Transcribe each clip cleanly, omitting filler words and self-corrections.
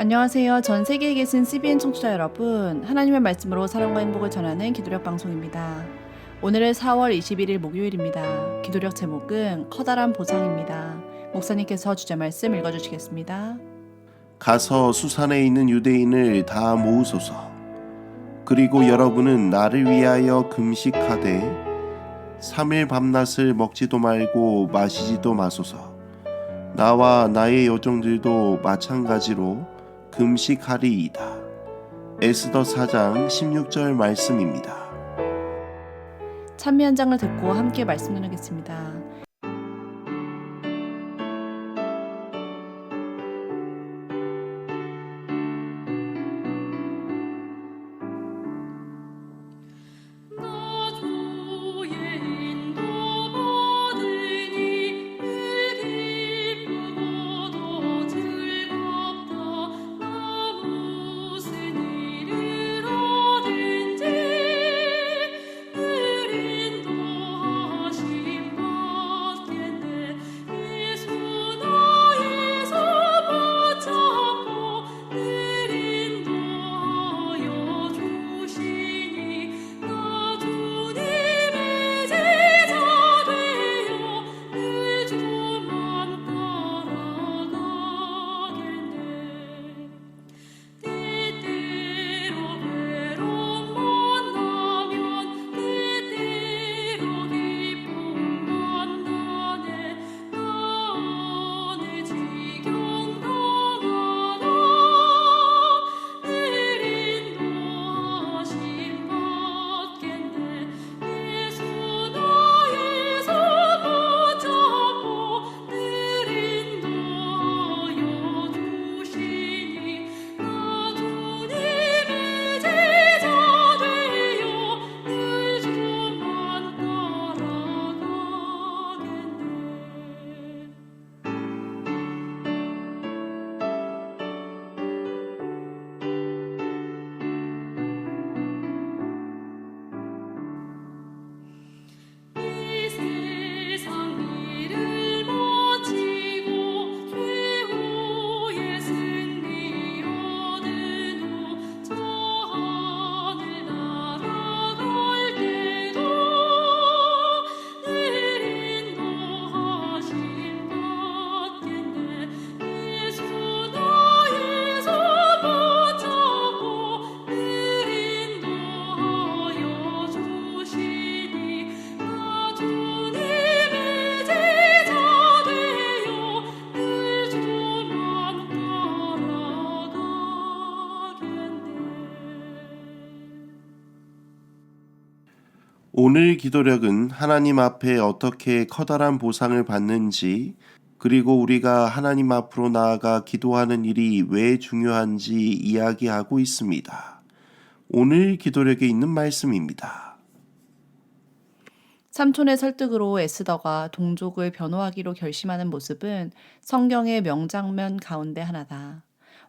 안녕하세요. 전 세계에 계신 CBN 청취자 여러분, 하나님의 말씀으로 사랑과 행복을 전하는 기도력 방송입니다. 오늘은 4월 21일 목요일입니다. 기도력 제목은 커다란 보상입니다. 목사님께서 주제 말씀 읽어주시겠습니다. 가서 수산에 있는 유대인을 다 모으소서. 그리고 여러분은 나를 위하여 금식하되 3일 밤낮을 먹지도 말고 마시지도 마소서. 나와 나의 여종들도 마찬가지로 금식하리이다. 에스더 4장 16절 말씀입니다. 찬미 한 장을 듣고 함께 말씀 나누겠습니다. 오늘 기도력은 하나님 앞에 어떻게 커다란 보상을 받는지, 그리고 우리가 하나님 앞으로 나아가 기도하는 일이 왜 중요한지 이야기하고 있습니다. 오늘 기도력에 있는 말씀입니다. 삼촌의 설득으로 에스더가 동족을 변호하기로 결심하는 모습은 성경의 명장면 가운데 하나다.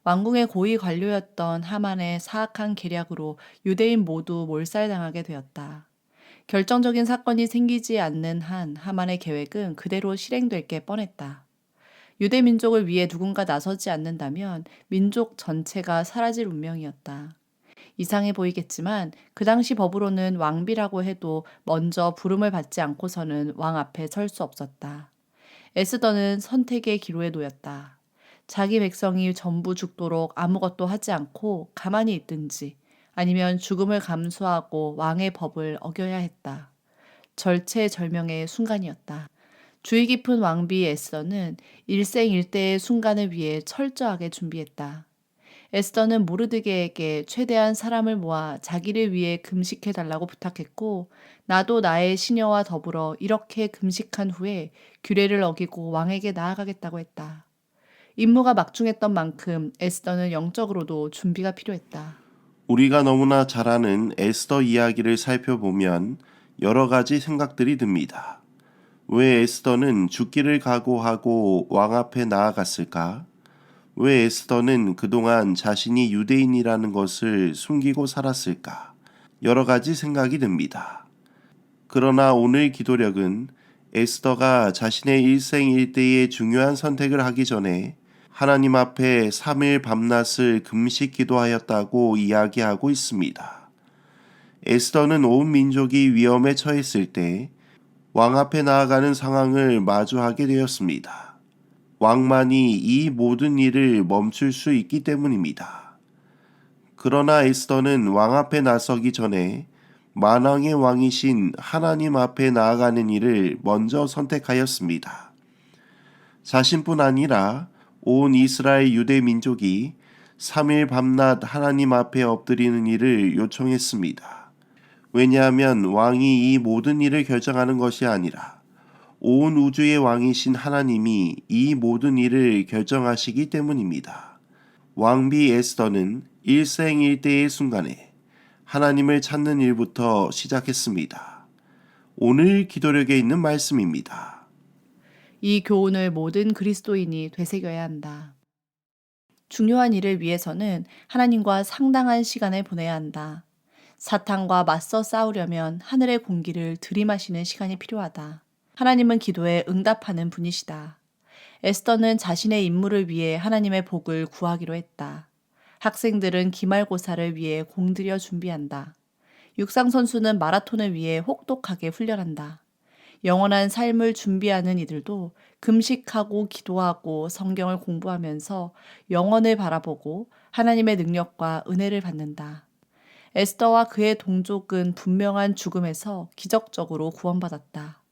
왕궁의 고위 관료였던 하만의 사악한 계략으로 유대인 모두 몰살당하게 되었다. 결정적인 사건이 생기지 않는 한 하만의 계획은 그대로 실행될 게 뻔했다. 유대 민족을 위해 누군가 나서지 않는다면 민족 전체가 사라질 운명이었다. 이상해 보이겠지만 그 당시 법으로는 왕비라고 해도 먼저 부름을 받지 않고서는 왕 앞에 설 수 없었다. 에스더는 선택의 기로에 놓였다. 자기 백성이 전부 죽도록 아무것도 하지 않고 가만히 있든지 아니면 죽음을 감수하고 왕의 법을 어겨야 했다. 절체절명의 순간이었다. 주의 깊은 왕비 에스더는 일생일대의 순간을 위해 철저하게 준비했다. 에스더는 모르드게에게 최대한 사람을 모아 자기를 위해 금식해달라고 부탁했고, 나도 나의 시녀와 더불어 이렇게 금식한 후에 규례를 어기고 왕에게 나아가겠다고 했다. 임무가 막중했던 만큼 에스더는 영적으로도 준비가 필요했다. 우리가 너무나 잘 아는 에스더 이야기를 살펴보면 여러 가지 생각들이 듭니다. 왜 에스더는 죽기를 각오하고 왕 앞에 나아갔을까? 왜 에스더는 그동안 자신이 유대인이라는 것을 숨기고 살았을까? 여러 가지 생각이 듭니다. 그러나 오늘 기도력은 에스더가 자신의 일생일대의 중요한 선택을 하기 전에 하나님 앞에 3일 밤낮을 금식 기도하였다고 이야기하고 있습니다. 에스더는 온 민족이 위험에 처했을 때 왕 앞에 나아가는 상황을 마주하게 되었습니다. 왕만이 이 모든 일을 멈출 수 있기 때문입니다. 그러나 에스더는 왕 앞에 나서기 전에 만왕의 왕이신 하나님 앞에 나아가는 일을 먼저 선택하였습니다. 자신뿐 아니라 온 이스라엘 유대 민족이 3일 밤낮 하나님 앞에 엎드리는 일을 요청했습니다. 왜냐하면 왕이 이 모든 일을 결정하는 것이 아니라 온 우주의 왕이신 하나님이 이 모든 일을 결정하시기 때문입니다. 왕비 에스더는 일생일대의 순간에 하나님을 찾는 일부터 시작했습니다. 오늘 기도력에 있는 말씀입니다. 이 교훈을 모든 그리스도인이 되새겨야 한다. 중요한 일을 위해서는 하나님과 상당한 시간을 보내야 한다. 사탄과 맞서 싸우려면 하늘의 공기를 들이마시는 시간이 필요하다. 하나님은 기도에 응답하는 분이시다. 에스더는 자신의 임무를 위해 하나님의 복을 구하기로 했다. 학생들은 기말고사를 위해 공들여 준비한다. 육상선수는 마라톤을 위해 혹독하게 훈련한다. 영원한 삶을 준비하는 이들도 금식하고 기도하고 성경을 공부하면서 영원을 바라보고 하나님의 능력과 은혜를 받는다. 에스더와 그의 동족은 분명한 죽음에서 기적적으로 구원받았다.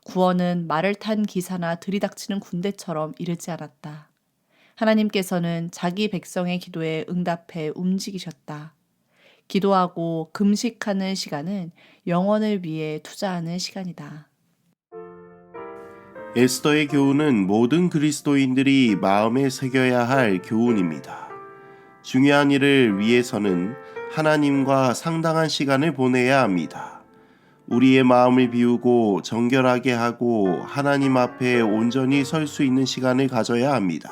구원은 말을 탄 기사나 들이닥치는 군대처럼 이르지 않았다. 하나님께서는 자기 백성의 기도에 응답해 움직이셨다. 기도하고 금식하는 시간은 영원을 위해 투자하는 시간이다. 에스더의 교훈은 모든 그리스도인들이 마음에 새겨야 할 교훈입니다. 중요한 일을 위해서는 하나님과 상당한 시간을 보내야 합니다. 우리의 마음을 비우고 정결하게 하고 하나님 앞에 온전히 설 수 있는 시간을 가져야 합니다.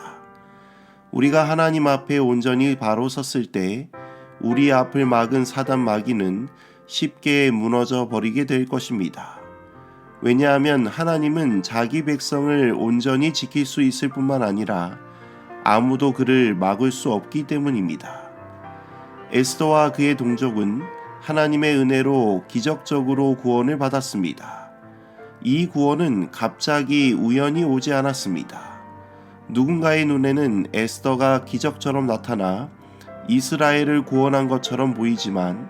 우리가 하나님 앞에 온전히 바로 섰을 때 우리 앞을 막은 사단 마귀는 쉽게 무너져 버리게 될 것입니다. 왜냐하면 하나님은 자기 백성을 온전히 지킬 수 있을 뿐만 아니라 아무도 그를 막을 수 없기 때문입니다. 에스더와 그의 동족은 하나님의 은혜로 기적적으로 구원을 받았습니다. 이 구원은 갑자기 우연히 오지 않았습니다. 누군가의 눈에는 에스더가 기적처럼 나타나 이스라엘을 구원한 것처럼 보이지만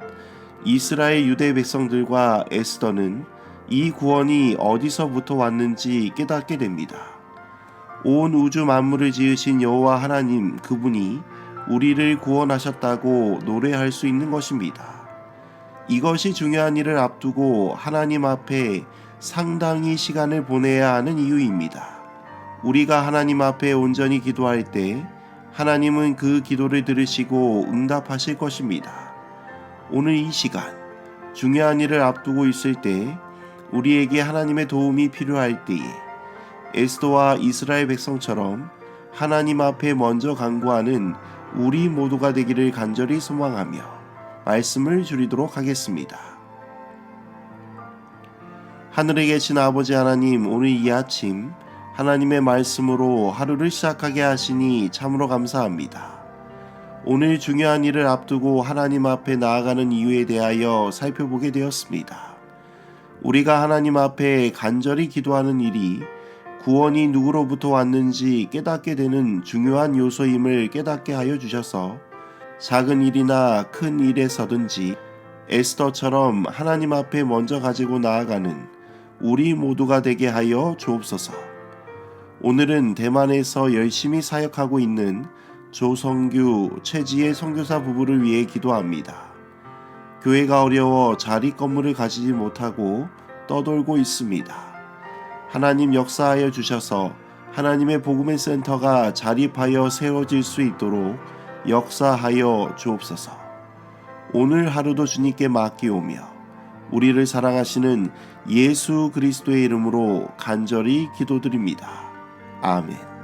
이스라엘 유대 백성들과 에스더는 이 구원이 어디서부터 왔는지 깨닫게 됩니다. 온 우주 만물을 지으신 여호와 하나님 그분이 우리를 구원하셨다고 노래할 수 있는 것입니다. 이것이 중요한 일을 앞두고 하나님 앞에 상당히 시간을 보내야 하는 이유입니다. 우리가 하나님 앞에 온전히 기도할 때 하나님은 그 기도를 들으시고 응답하실 것입니다. 오늘 이 시간 중요한 일을 앞두고 있을 때 우리에게 하나님의 도움이 필요할 때에 에스더와 이스라엘 백성처럼 하나님 앞에 먼저 간구하는 우리 모두가 되기를 간절히 소망하며 말씀을 줄이도록 하겠습니다. 하늘에 계신 아버지 하나님, 오늘 이 아침 하나님의 말씀으로 하루를 시작하게 하시니 참으로 감사합니다. 오늘 중요한 일을 앞두고 하나님 앞에 나아가는 이유에 대하여 살펴보게 되었습니다. 우리가 하나님 앞에 간절히 기도하는 일이 구원이 누구로부터 왔는지 깨닫게 되는 중요한 요소임을 깨닫게 하여 주셔서 작은 일이나 큰 일에서든지 에스더처럼 하나님 앞에 먼저 가지고 나아가는 우리 모두가 되게 하여 주옵소서. 오늘은 대만에서 열심히 사역하고 있는 조성규, 최지혜 선교사 부부를 위해 기도합니다. 교회가 어려워 자리 건물을 가지지 못하고 떠돌고 있습니다. 하나님 역사하여 주셔서 하나님의 복음의 센터가 자립하여 세워질 수 있도록 역사하여 주옵소서. 오늘 하루도 주님께 맡기오며 우리를 사랑하시는 예수 그리스도의 이름으로 간절히 기도드립니다. 아멘.